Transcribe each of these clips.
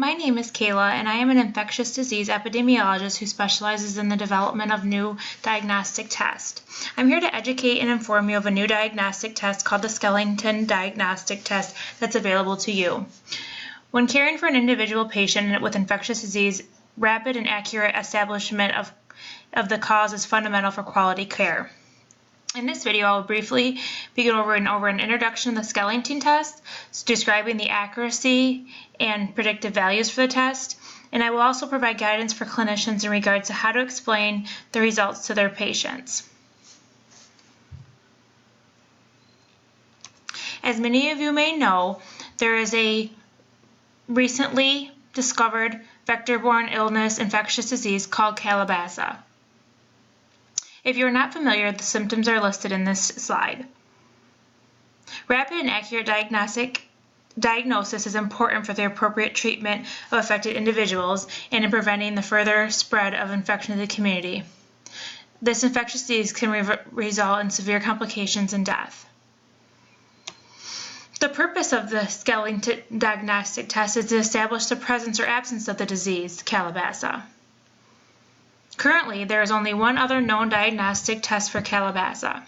my name is Kayla, and I am an infectious disease epidemiologist who specializes in the development of new diagnostic tests. I'm here to educate and inform you of a new diagnostic test called the Skeleton Diagnostic Test that's available to you. When caring for an individual patient with infectious disease, rapid and accurate establishment of the cause is fundamental for quality care. In this video, I will briefly begin over an introduction to the Skeleton test, describing the accuracy and predictive values for the test, and I will also provide guidance for clinicians in regards to how to explain the results to their patients. As many of you may know, there is a recently discovered vector-borne illness infectious disease called calabaza. If you are not familiar, the symptoms are listed in this slide. Rapid and accurate diagnosis is important for the appropriate treatment of affected individuals and in preventing the further spread of infection to the community. This infectious disease can result in severe complications and death. The purpose of the Skeleton Diagnostic Test is to establish the presence or absence of the disease, calabaza. Currently, there is only one other known diagnostic test for calabaza.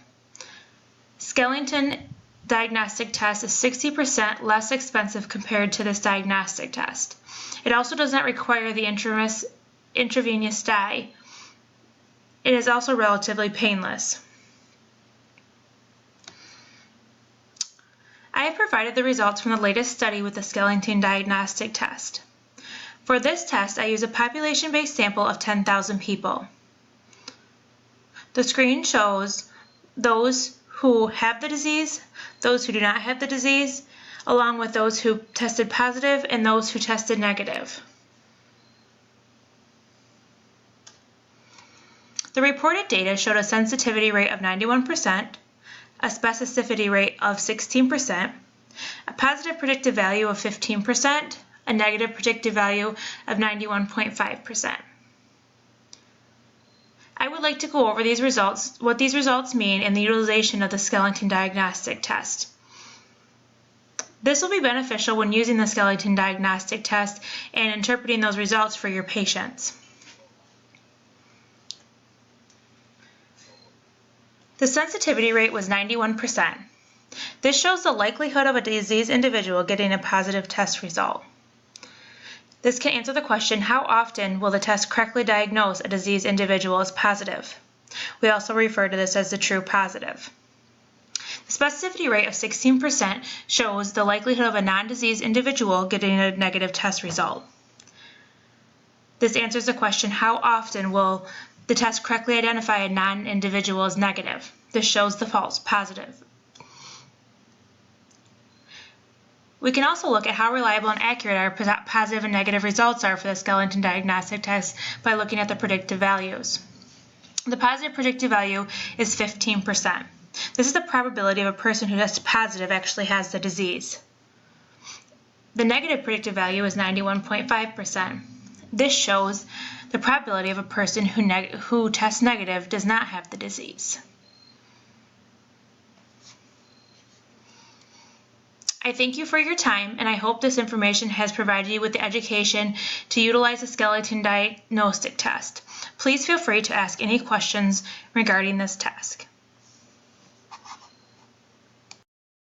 Skeleton Diagnostic Test is 60% less expensive compared to this diagnostic test. It also does not require the intravenous dye. It is also relatively painless. I have provided the results from the latest study with the Skeleton Diagnostic Test. For this test, I use a population-based sample of 10,000 people. The screen shows those who have the disease, those who do not have the disease, along with those who tested positive and those who tested negative. The reported data showed a sensitivity rate of 91%, a specificity rate of 16%, a positive predictive value of 15%, a negative predictive value of 91.5%. I would like to go over these results, what these results mean, and the utilization of the Skeleton Diagnostic Test. This will be beneficial when using the Skeleton Diagnostic Test and interpreting those results for your patients. The sensitivity rate was 91%. This shows the likelihood of a diseased individual getting a positive test result. This can answer the question, how often will the test correctly diagnose a diseased individual as positive? We also refer to this as the true positive. The specificity rate of 16% shows the likelihood of a non-diseased individual getting a negative test result. This answers the question, how often will the test correctly identify a non-individual as negative? This shows the false positive. We can also look at how reliable and accurate our positive and negative results are for the Skeleton Diagnostic Test by looking at the predictive values. The positive predictive value is 15%. This is the probability of a person who tests positive actually has the disease. The negative predictive value is 91.5%. This shows the probability of a person who tests negative does not have the disease. I thank you for your time, and I hope this information has provided you with the education to utilize the Skeleton Diagnostic Test. Please feel free to ask any questions regarding this task.